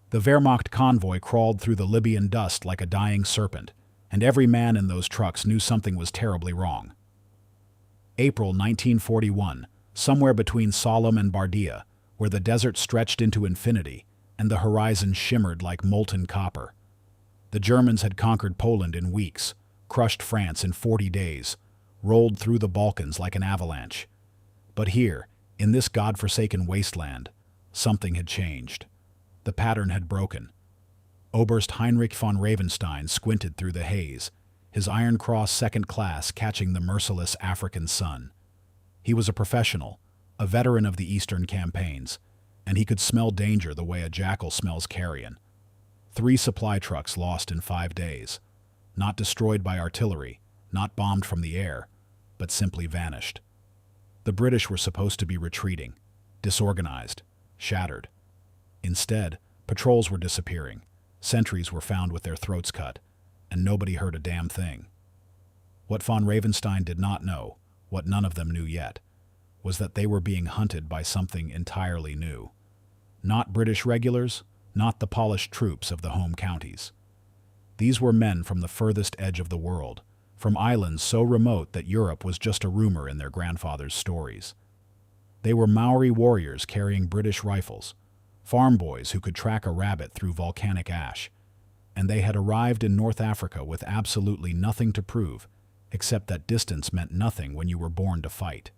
The Wehrmacht convoy crawled through the Libyan dust like a dying serpent, and every man in those trucks knew something was terribly wrong. April 1941, somewhere between Sollum and Bardia, where the desert stretched into infinity and the horizon shimmered like molten copper. The Germans had conquered Poland in weeks, crushed France in 40 days, rolled through the Balkans like an avalanche. But here, in this godforsaken wasteland, something had changed. The pattern had broken. Oberst Heinrich von Ravenstein squinted through the haze, his Iron Cross second class catching the merciless African sun. He was a professional, a veteran of the Eastern campaigns, and he could smell danger the way a jackal smells carrion. 3 supply trucks lost in 5 days, not destroyed by artillery, not bombed from the air, but simply vanished. The British were supposed to be retreating, disorganized, shattered. Instead, patrols were disappearing, sentries were found with their throats cut, and nobody heard a damn thing. What von Ravenstein did not know, what none of them knew yet, was that they were being hunted by something entirely new. Not British regulars, not the polished troops of the home counties. These were men from the furthest edge of the world, from islands so remote that Europe was just a rumor in their grandfathers' stories. They were Maori warriors carrying British rifles, farm boys who could track a rabbit through volcanic ash, and they had arrived in North Africa with absolutely nothing to prove, except that distance meant nothing when you were born to fight.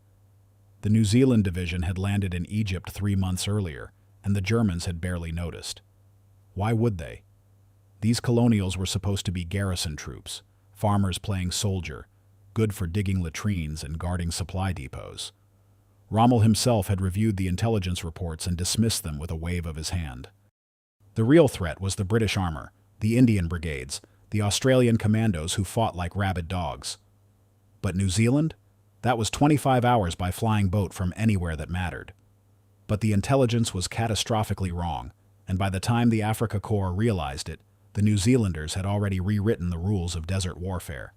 The New Zealand division had landed in Egypt 3 months earlier, and the Germans had barely noticed. Why would they? These colonials were supposed to be garrison troops, farmers playing soldier, good for digging latrines and guarding supply depots. Rommel himself had reviewed the intelligence reports and dismissed them with a wave of his hand. The real threat was the British armor, the Indian brigades, the Australian commandos who fought like rabid dogs. But New Zealand? That was 25 hours by flying boat from anywhere that mattered. But the intelligence was catastrophically wrong, and by the time the Africa Corps realized it, the New Zealanders had already rewritten the rules of desert warfare.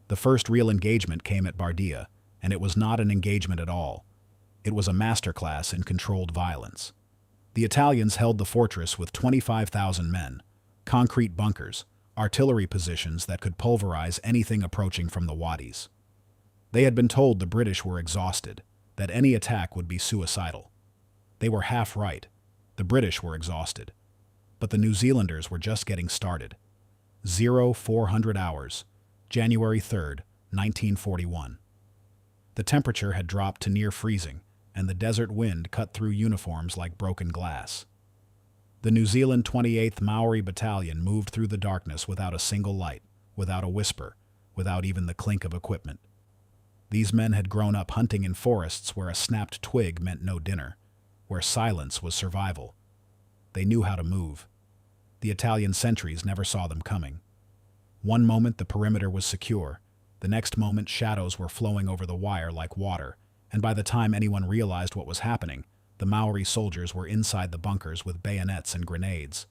The first real engagement came at Bardia, and it was not an engagement at all. It was a masterclass in controlled violence. The Italians held the fortress with 25,000 men, concrete bunkers, artillery positions that could pulverize anything approaching from the wadis. They had been told the British were exhausted, that any attack would be suicidal. They were half right. The British were exhausted. But the New Zealanders were just getting started. 0400 hours, January 3rd, 1941. The temperature had dropped to near freezing, and the desert wind cut through uniforms like broken glass. The New Zealand 28th Maori Battalion moved through the darkness without a single light, without a whisper, without even the clink of equipment. These men had grown up hunting in forests where a snapped twig meant no dinner, where silence was survival. They knew how to move. The Italian sentries never saw them coming. One moment the perimeter was secure, the next moment shadows were flowing over the wire like water, and by the time anyone realized what was happening, the Maori soldiers were inside the bunkers with bayonets and grenades.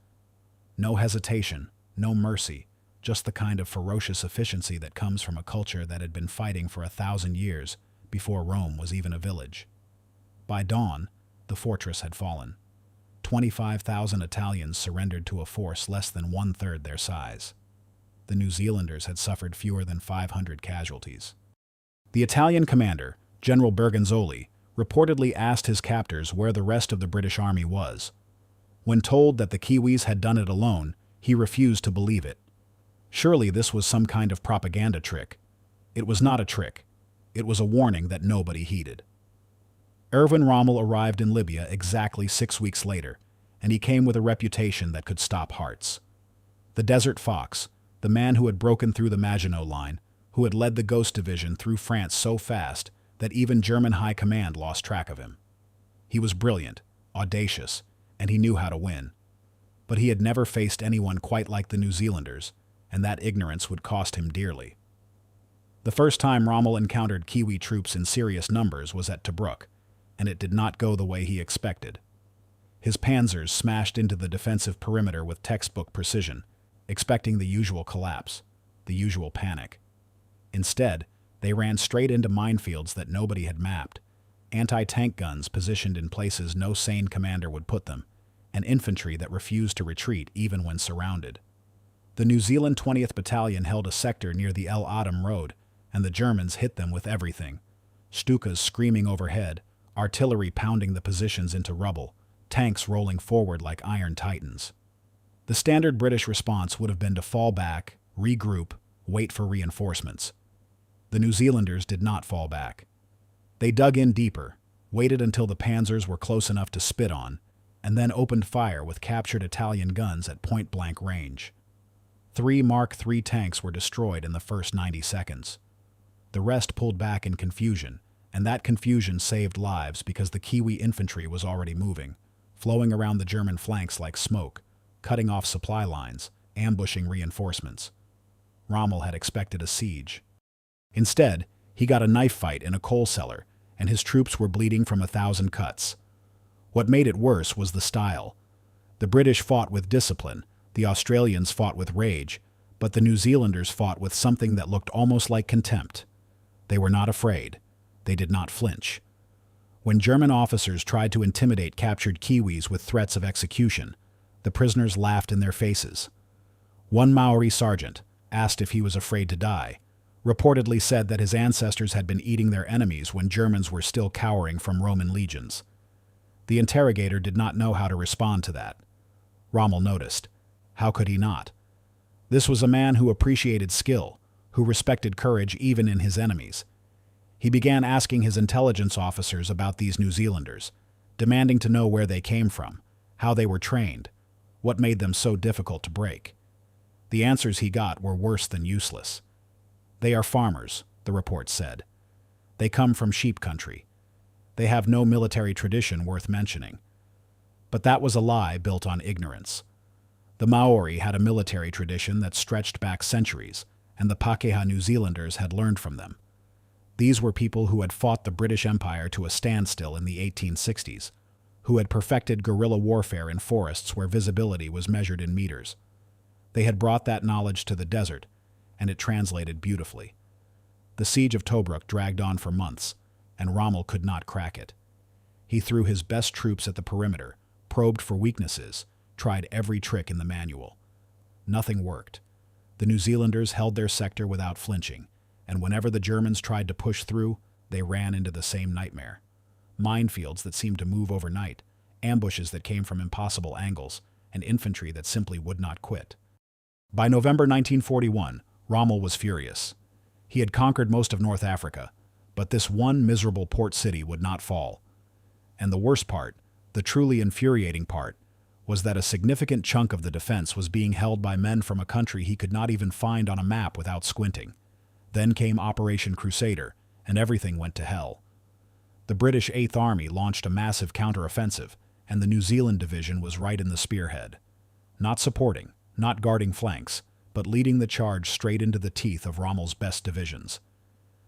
No hesitation, no mercy, just the kind of ferocious efficiency that comes from a culture that had been fighting for 1,000 years before Rome was even a village. By dawn, the fortress had fallen. 25,000 Italians surrendered to a force less than 1/3 their size. The New Zealanders had suffered fewer than 500 casualties. The Italian commander, General Bergonzoli, reportedly asked his captors where the rest of the British army was. When told that the Kiwis had done it alone, he refused to believe it. Surely this was some kind of propaganda trick. It was not a trick. It was a warning that nobody heeded. Erwin Rommel arrived in Libya exactly 6 weeks later, and he came with a reputation that could stop hearts. The Desert Fox, the man who had broken through the Maginot Line, who had led the Ghost Division through France so fast that even German high command lost track of him. He was brilliant, audacious, and he knew how to win. But he had never faced anyone quite like the New Zealanders, and that ignorance would cost him dearly. The first time Rommel encountered Kiwi troops in serious numbers was at Tobruk, and it did not go the way he expected. His panzers smashed into the defensive perimeter with textbook precision, expecting the usual collapse, the usual panic. Instead, they ran straight into minefields that nobody had mapped, anti-tank guns positioned in places no sane commander would put them, and infantry that refused to retreat even when surrounded. The New Zealand 20th Battalion held a sector near the El Adam Road, and the Germans hit them with everything. Stukas screaming overhead, artillery pounding the positions into rubble, tanks rolling forward like iron titans. The standard British response would have been to fall back, regroup, wait for reinforcements. The New Zealanders did not fall back. They dug in deeper, waited until the panzers were close enough to spit on, and then opened fire with captured Italian guns at point-blank range. 3 Mark III tanks were destroyed in the first 90 seconds. The rest pulled back in confusion, and that confusion saved lives because the Kiwi infantry was already moving, flowing around the German flanks like smoke, cutting off supply lines, ambushing reinforcements. Rommel had expected a siege. Instead, he got a knife fight in a coal cellar, and his troops were bleeding from 1,000 cuts. What made it worse was the style. The British fought with discipline, the Australians fought with rage, but the New Zealanders fought with something that looked almost like contempt. They were not afraid. They did not flinch. When German officers tried to intimidate captured Kiwis with threats of execution, the prisoners laughed in their faces. One Maori sergeant, asked if he was afraid to die, reportedly said that his ancestors had been eating their enemies when Germans were still cowering from Roman legions. The interrogator did not know how to respond to that. Rommel noticed. How could he not? This was a man who appreciated skill, who respected courage even in his enemies. He began asking his intelligence officers about these New Zealanders, demanding to know where they came from, how they were trained, what made them so difficult to break. The answers he got were worse than useless. They are farmers, the report said. They come from sheep country. They have no military tradition worth mentioning. But that was a lie built on ignorance. The Maori had a military tradition that stretched back centuries, and the Pakeha New Zealanders had learned from them. These were people who had fought the British Empire to a standstill in the 1860s, who had perfected guerrilla warfare in forests where visibility was measured in meters. They had brought that knowledge to the desert, and it translated beautifully. The siege of Tobruk dragged on for months, and Rommel could not crack it. He threw his best troops at the perimeter, probed for weaknesses, tried every trick in the manual. Nothing worked. The New Zealanders held their sector without flinching, and whenever the Germans tried to push through, they ran into the same nightmare. Minefields that seemed to move overnight, ambushes that came from impossible angles, and infantry that simply would not quit. By November 1941, Rommel was furious. He had conquered most of North Africa, but this one miserable port city would not fall. And the worst part, the truly infuriating part, was that a significant chunk of the defense was being held by men from a country he could not even find on a map without squinting. Then came Operation Crusader, and everything went to hell. The British Eighth Army launched a massive counter-offensive, and the New Zealand Division was right in the spearhead. Not supporting, not guarding flanks, but leading the charge straight into the teeth of Rommel's best divisions.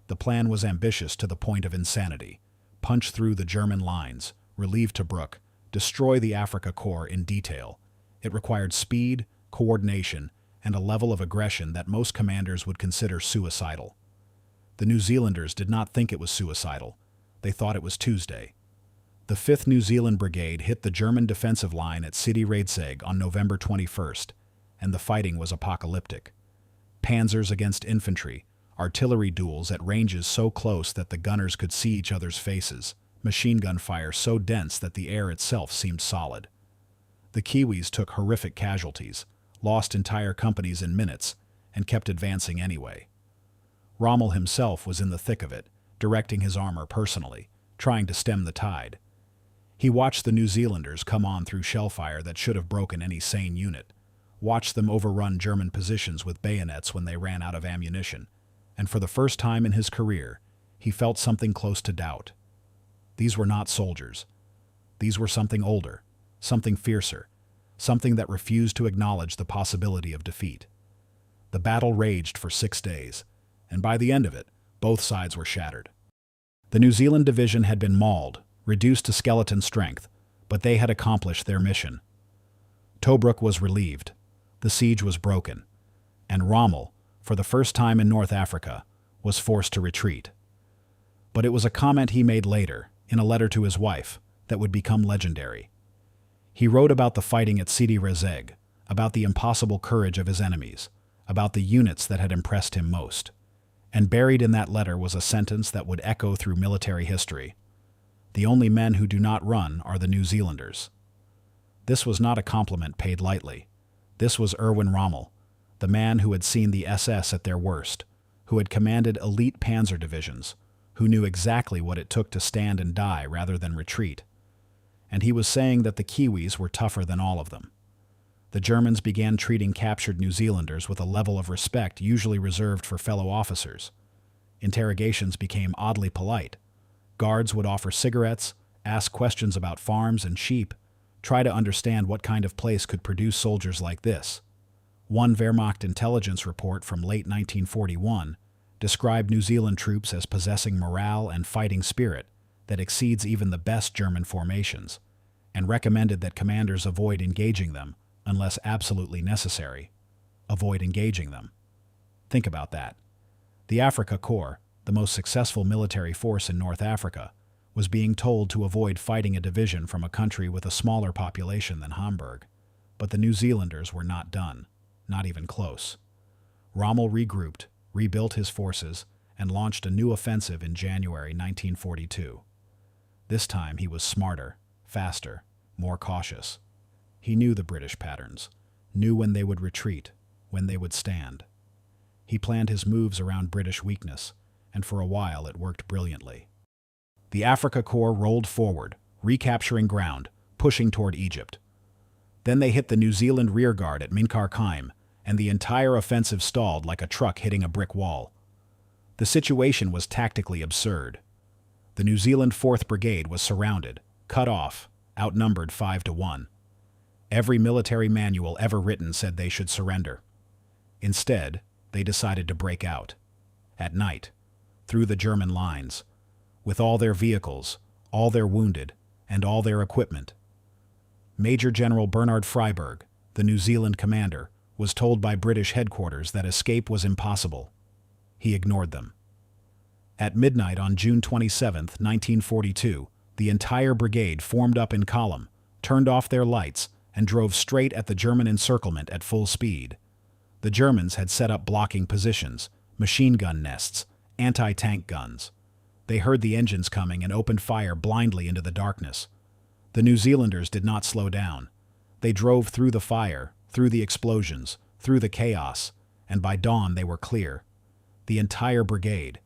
The plan was ambitious to the point of insanity. Punch through the German lines, relieve Tobruk, destroy the Afrika Korps in detail. It required speed, coordination, and a level of aggression that most commanders would consider suicidal. The New Zealanders did not think it was suicidal. They thought it was Tuesday. The 5th New Zealand Brigade hit the German defensive line at Sidi Reidseg on November 21st, and the fighting was apocalyptic. Panzers against infantry, artillery duels at ranges so close that the gunners could see each other's faces, machine gun fire so dense that the air itself seemed solid. The Kiwis took horrific casualties, lost entire companies in minutes, and kept advancing anyway. Rommel himself was in the thick of it, directing his armor personally, trying to stem the tide. He watched the New Zealanders come on through shellfire that should have broken any sane unit, watched them overrun German positions with bayonets when they ran out of ammunition, and for the first time in his career, he felt something close to doubt. These were not soldiers. These were something older, something fiercer, something that refused to acknowledge the possibility of defeat. The battle raged for 6 days, and by the end of it, both sides were shattered. The New Zealand division had been mauled, reduced to skeleton strength, but they had accomplished their mission. Tobruk was relieved. The siege was broken, and Rommel, for the first time in North Africa, was forced to retreat. But it was a comment he made later, in a letter to his wife, that would become legendary. He wrote about the fighting at Sidi Rezeg, about the impossible courage of his enemies, about the units that had impressed him most. And buried in that letter was a sentence that would echo through military history. The only men who do not run are the New Zealanders. This was not a compliment paid lightly. This was Erwin Rommel, the man who had seen the SS at their worst, who had commanded elite panzer divisions, who knew exactly what it took to stand and die rather than retreat. And he was saying that the Kiwis were tougher than all of them. The Germans began treating captured New Zealanders with a level of respect usually reserved for fellow officers. Interrogations became oddly polite. Guards would offer cigarettes, ask questions about farms and sheep, try to understand what kind of place could produce soldiers like this. One Wehrmacht intelligence report from late 1941 described New Zealand troops as possessing morale and fighting spirit that exceeds even the best German formations, and recommended that commanders avoid engaging them unless absolutely necessary. Avoid engaging them. Think about that. The Afrika Korps, the most successful military force in North Africa, was being told to avoid fighting a division from a country with a smaller population than Hamburg. But the New Zealanders were not done, not even close. Rommel regrouped, rebuilt his forces, and launched a new offensive in January 1942. This time he was smarter, faster, more cautious. He knew the British patterns, knew when they would retreat, when they would stand. He planned his moves around British weakness, and for a while it worked brilliantly. The Afrika Korps rolled forward, recapturing ground, pushing toward Egypt. Then they hit the New Zealand rearguard at Minkarkheim, and the entire offensive stalled like a truck hitting a brick wall. The situation was tactically absurd. The New Zealand 4th Brigade was surrounded, cut off, outnumbered 5-1. Every military manual ever written said they should surrender. Instead, they decided to break out. At night, through the German lines, with all their vehicles, all their wounded, and all their equipment. Major General Bernard Freyberg, the New Zealand commander, was told by British headquarters that escape was impossible. He ignored them. At midnight on June 27, 1942, the entire brigade formed up in column, turned off their lights, and drove straight at the German encirclement at full speed. The Germans had set up blocking positions, machine gun nests, anti-tank guns. They heard the engines coming and opened fire blindly into the darkness. The New Zealanders did not slow down. They drove through the fire, through the explosions, through the chaos, and by dawn they were clear. The entire brigade,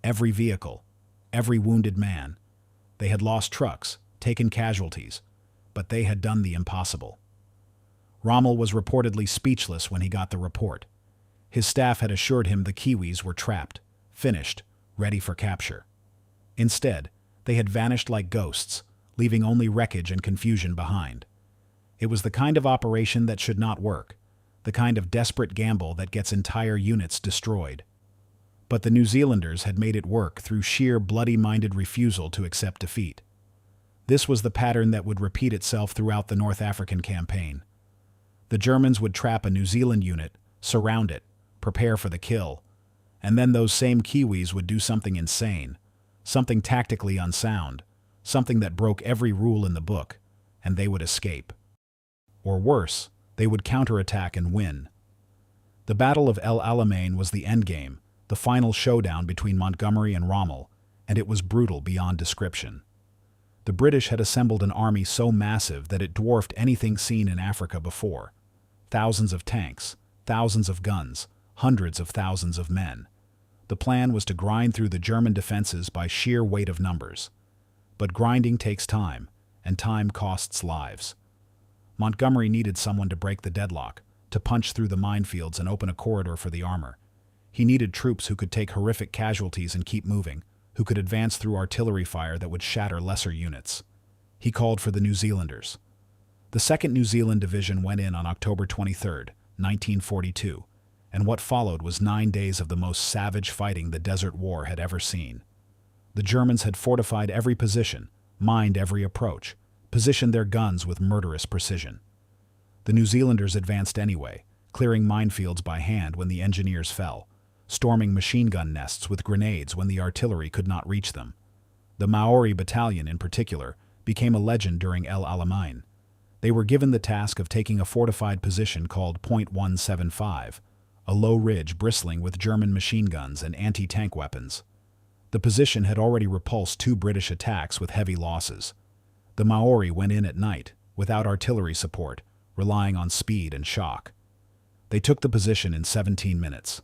every vehicle, every wounded man. They had lost trucks, taken casualties, but they had done the impossible. Rommel was reportedly speechless when he got the report. His staff had assured him the Kiwis were trapped, finished, ready for capture. Instead, they had vanished like ghosts, leaving only wreckage and confusion behind. It was the kind of operation that should not work, the kind of desperate gamble that gets entire units destroyed. But the New Zealanders had made it work through sheer bloody-minded refusal to accept defeat. This was the pattern that would repeat itself throughout the North African campaign. The Germans would trap a New Zealand unit, surround it, prepare for the kill, and then those same Kiwis would do something insane, something tactically unsound, something that broke every rule in the book, and they would escape. Or worse, they would counterattack and win. The Battle of El Alamein was the endgame, the final showdown between Montgomery and Rommel, and it was brutal beyond description. The British had assembled an army so massive that it dwarfed anything seen in Africa before. Thousands of tanks, thousands of guns, hundreds of thousands of men. The plan was to grind through the German defenses by sheer weight of numbers. But grinding takes time, and time costs lives. Montgomery needed someone to break the deadlock, to punch through the minefields and open a corridor for the armor. He needed troops who could take horrific casualties and keep moving, who could advance through artillery fire that would shatter lesser units. He called for the New Zealanders. The 2nd New Zealand Division went in on October 23, 1942, and what followed was 9 days of the most savage fighting the Desert War had ever seen. The Germans had fortified every position, mined every approach, positioned their guns with murderous precision. The New Zealanders advanced anyway, clearing minefields by hand when the engineers fell, storming machine gun nests with grenades when the artillery could not reach them. The Maori Battalion, in particular, became a legend during El Alamein. They were given the task of taking a fortified position called Point 175, a low ridge bristling with German machine guns and anti-tank weapons. The position had already repulsed 2 British attacks with heavy losses. The Maori went in at night, without artillery support, relying on speed and shock. They took the position in 17 minutes.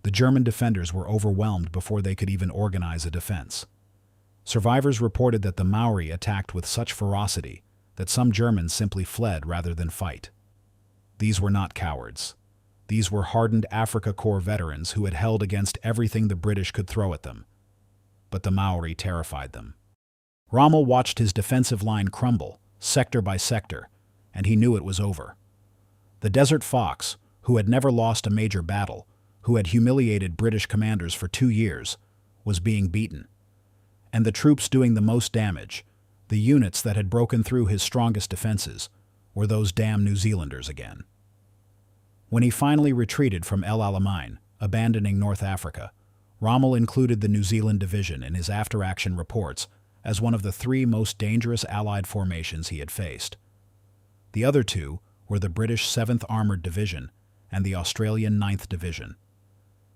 The German defenders were overwhelmed before they could even organize a defense. Survivors reported that the Maori attacked with such ferocity that some Germans simply fled rather than fight. These were not cowards. These were hardened Afrika Korps veterans who had held against everything the British could throw at them. But the Maori terrified them. Rommel watched his defensive line crumble, sector by sector, and he knew it was over. The Desert Fox, who had never lost a major battle, who had humiliated British commanders for 2 years, was being beaten. And the troops doing the most damage, the units that had broken through his strongest defenses, were those damn New Zealanders again. When he finally retreated from El Alamein, abandoning North Africa, Rommel included the New Zealand Division in his after-action reports as one of the 3 most dangerous Allied formations he had faced. The other 2 were the British 7th Armoured Division and the Australian 9th Division.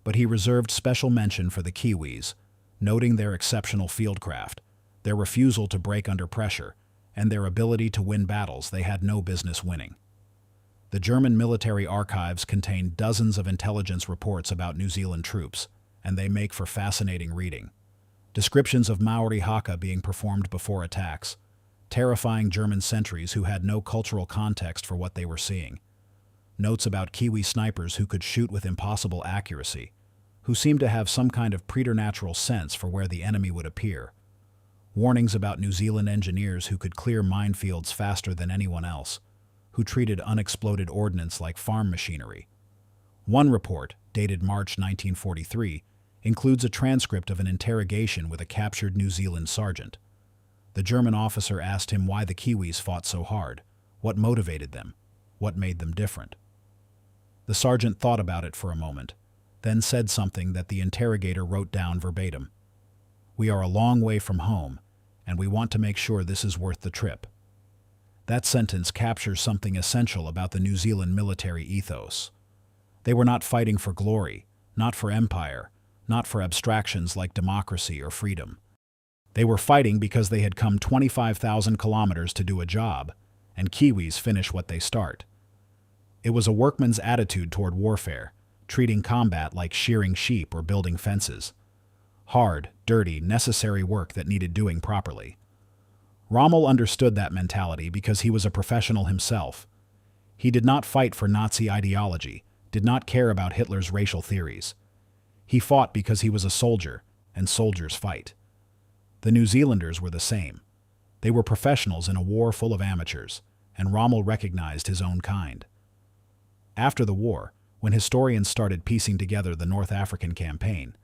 But he reserved special mention for the Kiwis, noting their exceptional fieldcraft, their refusal to break under pressure, and their ability to win battles they had no business winning. The German military archives contain dozens of intelligence reports about New Zealand troops, and they make for fascinating reading. Descriptions of Maori haka being performed before attacks, terrifying German sentries who had no cultural context for what they were seeing, notes about Kiwi snipers who could shoot with impossible accuracy, who seemed to have some kind of preternatural sense for where the enemy would appear, warnings about New Zealand engineers who could clear minefields faster than anyone else, who treated unexploded ordnance like farm machinery. One report, dated March 1943, includes a transcript of an interrogation with a captured New Zealand sergeant. The German officer asked him why the Kiwis fought so hard, what motivated them, what made them different. The sergeant thought about it for a moment, then said something that the interrogator wrote down verbatim. "We are a long way from home, and we want to make sure this is worth the trip." That sentence captures something essential about the New Zealand military ethos. They were not fighting for glory, not for empire, not for abstractions like democracy or freedom. They were fighting because they had come 25,000 kilometers to do a job, and Kiwis finish what they start. It was a workman's attitude toward warfare, treating combat like shearing sheep or building fences. Hard, dirty, necessary work that needed doing properly. Rommel understood that mentality because he was a professional himself. He did not fight for Nazi ideology, did not care about Hitler's racial theories. He fought because he was a soldier, and soldiers fight. The New Zealanders were the same. They were professionals in a war full of amateurs, and Rommel recognized his own kind. After the war, when historians started piecing together the North African campaign,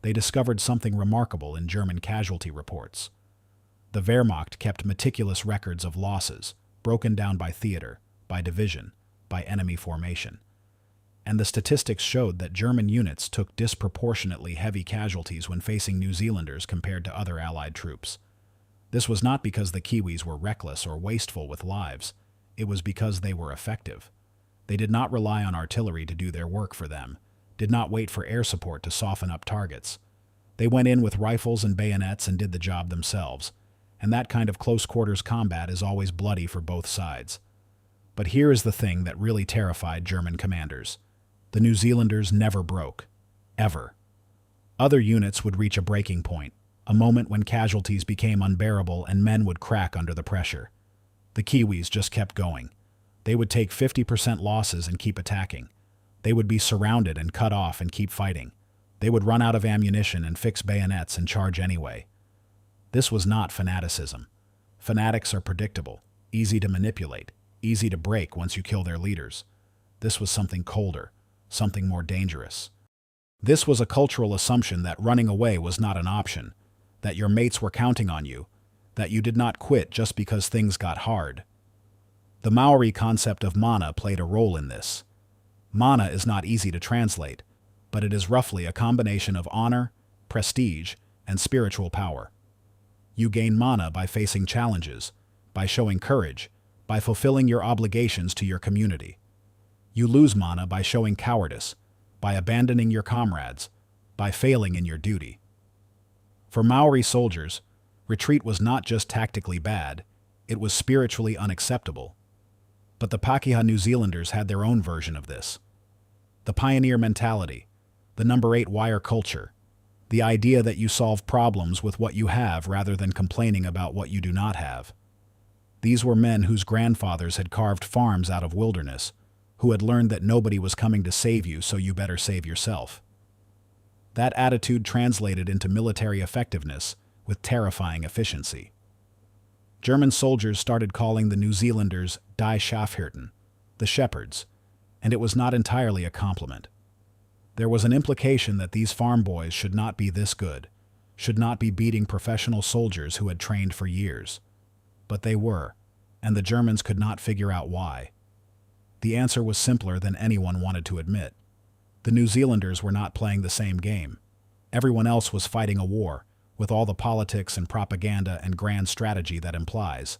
they discovered something remarkable in German casualty reports. The Wehrmacht kept meticulous records of losses, broken down by theater, by division, by enemy formation. And the statistics showed that German units took disproportionately heavy casualties when facing New Zealanders compared to other Allied troops. This was not because the Kiwis were reckless or wasteful with lives. It was because they were effective. They did not rely on artillery to do their work for them, did not wait for air support to soften up targets. They went in with rifles and bayonets and did the job themselves, and that kind of close-quarters combat is always bloody for both sides. But here is the thing that really terrified German commanders. The New Zealanders never broke. Ever. Other units would reach a breaking point, a moment when casualties became unbearable and men would crack under the pressure. The Kiwis just kept going. They would take 50% losses and keep attacking. They would be surrounded and cut off and keep fighting. They would run out of ammunition and fix bayonets and charge anyway. This was not fanaticism. Fanatics are predictable, easy to manipulate, easy to break once you kill their leaders. This was something colder, something more dangerous. This was a cultural assumption that running away was not an option, that your mates were counting on you, that you did not quit just because things got hard. The Maori concept of mana played a role in this. Mana is not easy to translate, but it is roughly a combination of honor, prestige, and spiritual power. You gain mana by facing challenges, by showing courage, by fulfilling your obligations to your community. You lose mana by showing cowardice, by abandoning your comrades, by failing in your duty. For Maori soldiers, retreat was not just tactically bad, it was spiritually unacceptable. But the Pakeha New Zealanders had their own version of this. The pioneer mentality, the number 8 wire culture, the idea that you solve problems with what you have rather than complaining about what you do not have. These were men whose grandfathers had carved farms out of wilderness, who had learned that nobody was coming to save you, so you better save yourself. That attitude translated into military effectiveness with terrifying efficiency. German soldiers started calling the New Zealanders Die Schafhirten, the shepherds, and it was not entirely a compliment. There was an implication that these farm boys should not be this good, should not be beating professional soldiers who had trained for years. But they were, and the Germans could not figure out why. The answer was simpler than anyone wanted to admit. The New Zealanders were not playing the same game. Everyone else was fighting a war, with all the politics and propaganda and grand strategy that implies.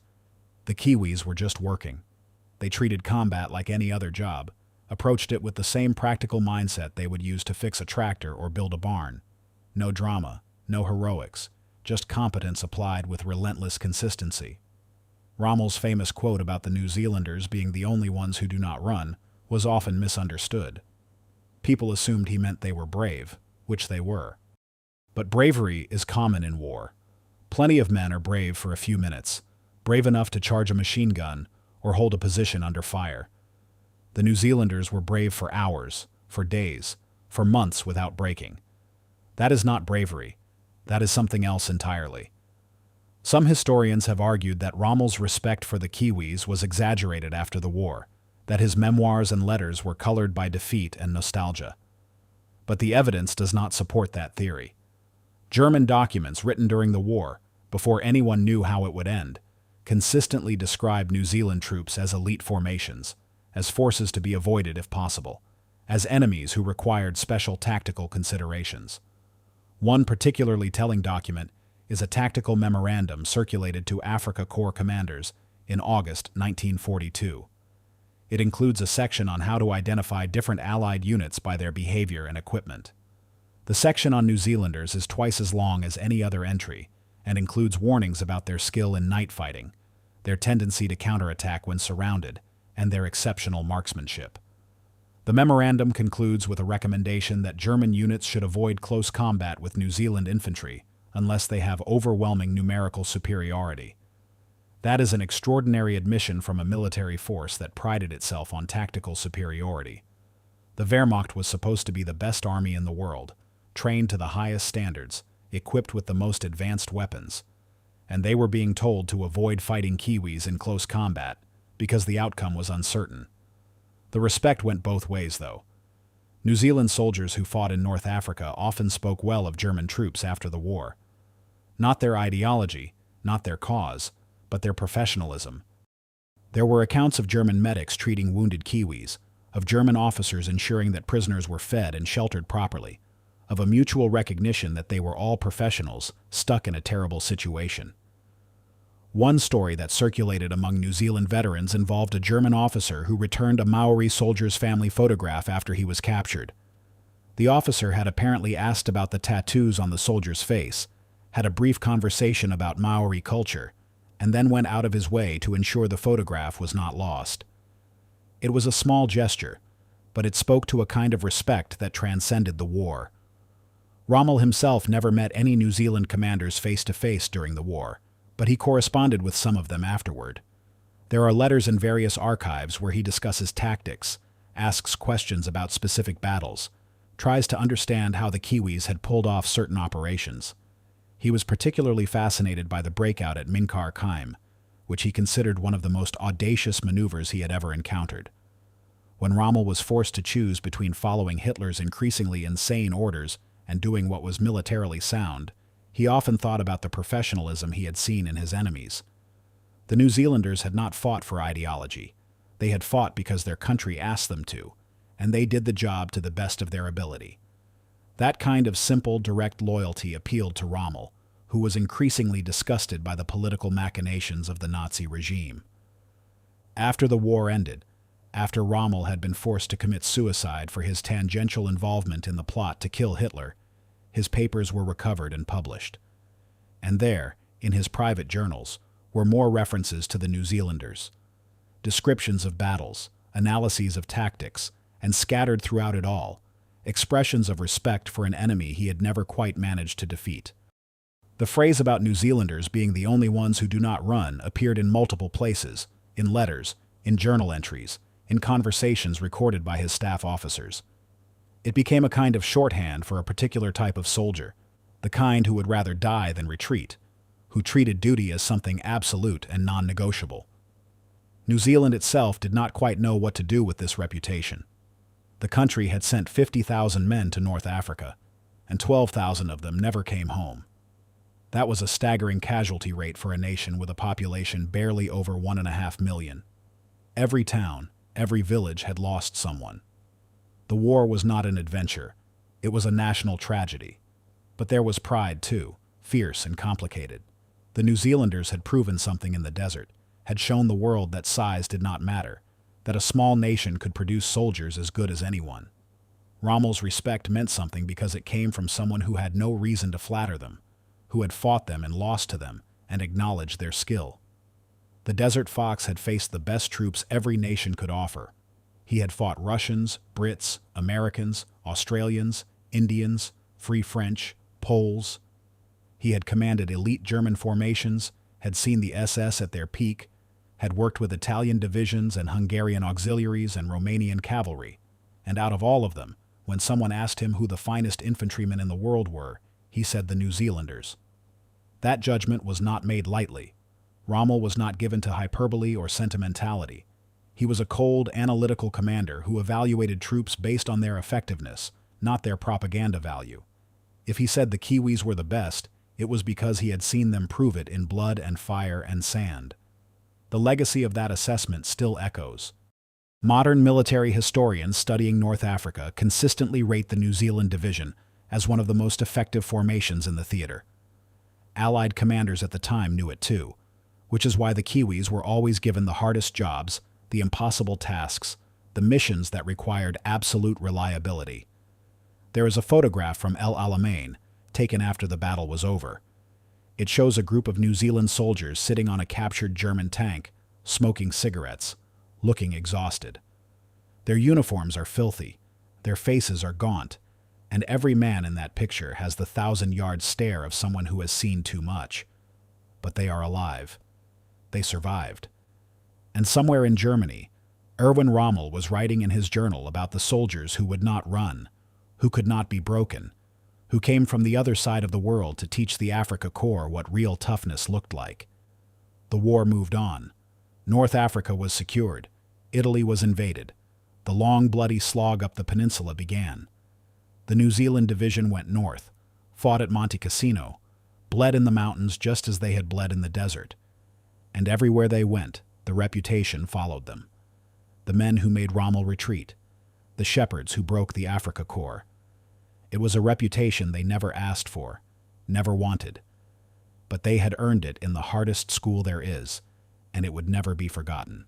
The Kiwis were just working. They treated combat like any other job, approached it with the same practical mindset they would use to fix a tractor or build a barn. No drama, no heroics, just competence applied with relentless consistency. Rommel's famous quote about the New Zealanders being the only ones who do not run was often misunderstood. People assumed he meant they were brave, which they were. But bravery is common in war. Plenty of men are brave for a few minutes, brave enough to charge a machine gun or hold a position under fire. The New Zealanders were brave for hours, for days, for months without breaking. That is not bravery. That is something else entirely. Some historians have argued that Rommel's respect for the Kiwis was exaggerated after the war, that his memoirs and letters were colored by defeat and nostalgia. But the evidence does not support that theory. German documents written during the war, before anyone knew how it would end, consistently described New Zealand troops as elite formations, as forces to be avoided if possible, as enemies who required special tactical considerations. One particularly telling document is a tactical memorandum circulated to Africa Corps commanders in August 1942. It includes a section on how to identify different Allied units by their behavior and equipment. The section on New Zealanders is twice as long as any other entry and includes warnings about their skill in night fighting, their tendency to counterattack when surrounded, and their exceptional marksmanship. The memorandum concludes with a recommendation that German units should avoid close combat with New Zealand infantry unless they have overwhelming numerical superiority. That is an extraordinary admission from a military force that prided itself on tactical superiority. The Wehrmacht was supposed to be the best army in the world, trained to the highest standards, equipped with the most advanced weapons, and they were being told to avoid fighting Kiwis in close combat because the outcome was uncertain. The respect went both ways, though. New Zealand soldiers who fought in North Africa often spoke well of German troops after the war. Not their ideology, not their cause, but their professionalism. There were accounts of German medics treating wounded Kiwis, of German officers ensuring that prisoners were fed and sheltered properly, of a mutual recognition that they were all professionals stuck in a terrible situation. One story that circulated among New Zealand veterans involved a German officer who returned a Maori soldier's family photograph after he was captured. The officer had apparently asked about the tattoos on the soldier's face, had a brief conversation about Maori culture, and then went out of his way to ensure the photograph was not lost. It was a small gesture, but it spoke to a kind of respect that transcended the war. Rommel himself never met any New Zealand commanders face-to-face during the war, but he corresponded with some of them afterward. There are letters in various archives where he discusses tactics, asks questions about specific battles, tries to understand how the Kiwis had pulled off certain operations. He was particularly fascinated by the breakout at Minkar Kaim, which he considered one of the most audacious maneuvers he had ever encountered. When Rommel was forced to choose between following Hitler's increasingly insane orders and doing what was militarily sound, he often thought about the professionalism he had seen in his enemies. The New Zealanders had not fought for ideology. They had fought because their country asked them to, and they did the job to the best of their ability. That kind of simple, direct loyalty appealed to Rommel, who was increasingly disgusted by the political machinations of the Nazi regime. After the war ended, after Rommel had been forced to commit suicide for his tangential involvement in the plot to kill Hitler, his papers were recovered and published. And there, in his private journals, were more references to the New Zealanders. Descriptions of battles, analyses of tactics, and scattered throughout it all, expressions of respect for an enemy he had never quite managed to defeat. The phrase about New Zealanders being the only ones who do not run appeared in multiple places, in letters, in journal entries, in conversations recorded by his staff officers. It became a kind of shorthand for a particular type of soldier, the kind who would rather die than retreat, who treated duty as something absolute and non-negotiable. New Zealand itself did not quite know what to do with this reputation. The country had sent 50,000 men to North Africa, and 12,000 of them never came home. That was a staggering casualty rate for a nation with a population barely over 1.5 million. Every town, every village had lost someone. The war was not an adventure. It was a national tragedy. But there was pride, too, fierce and complicated. The New Zealanders had proven something in the desert, had shown the world that size did not matter, that a small nation could produce soldiers as good as anyone. Rommel's respect meant something because it came from someone who had no reason to flatter them, who had fought them and lost to them, and acknowledged their skill. The Desert Fox had faced the best troops every nation could offer. He had fought Russians, Brits, Americans, Australians, Indians, Free French, Poles. He had commanded elite German formations, had seen the SS at their peak, had worked with Italian divisions and Hungarian auxiliaries and Romanian cavalry, and out of all of them, when someone asked him who the finest infantrymen in the world were, he said the New Zealanders. That judgment was not made lightly. Rommel was not given to hyperbole or sentimentality. He was a cold, analytical commander who evaluated troops based on their effectiveness, not their propaganda value. If he said the Kiwis were the best, it was because he had seen them prove it in blood and fire and sand. The legacy of that assessment still echoes. Modern military historians studying North Africa consistently rate the New Zealand Division as one of the most effective formations in the theater. Allied commanders at the time knew it too, which is why the Kiwis were always given the hardest jobs, the impossible tasks, the missions that required absolute reliability. There is a photograph from El Alamein, taken after the battle was over. It shows a group of New Zealand soldiers sitting on a captured German tank, smoking cigarettes, looking exhausted. Their uniforms are filthy, their faces are gaunt, and every man in that picture has the 1,000-yard stare of someone who has seen too much. But they are alive. They survived. And somewhere in Germany, Erwin Rommel was writing in his journal about the soldiers who would not run, who could not be broken, who came from the other side of the world to teach the Afrika Korps what real toughness looked like. The war moved on. North Africa was secured. Italy was invaded. The long, bloody slog up the peninsula began. The New Zealand Division went north, fought at Monte Cassino, bled in the mountains just as they had bled in the desert. And everywhere they went, the reputation followed them. The men who made Rommel retreat, the shepherds who broke the Afrika Korps. It was a reputation they never asked for, never wanted. But they had earned it in the hardest school there is, and it would never be forgotten.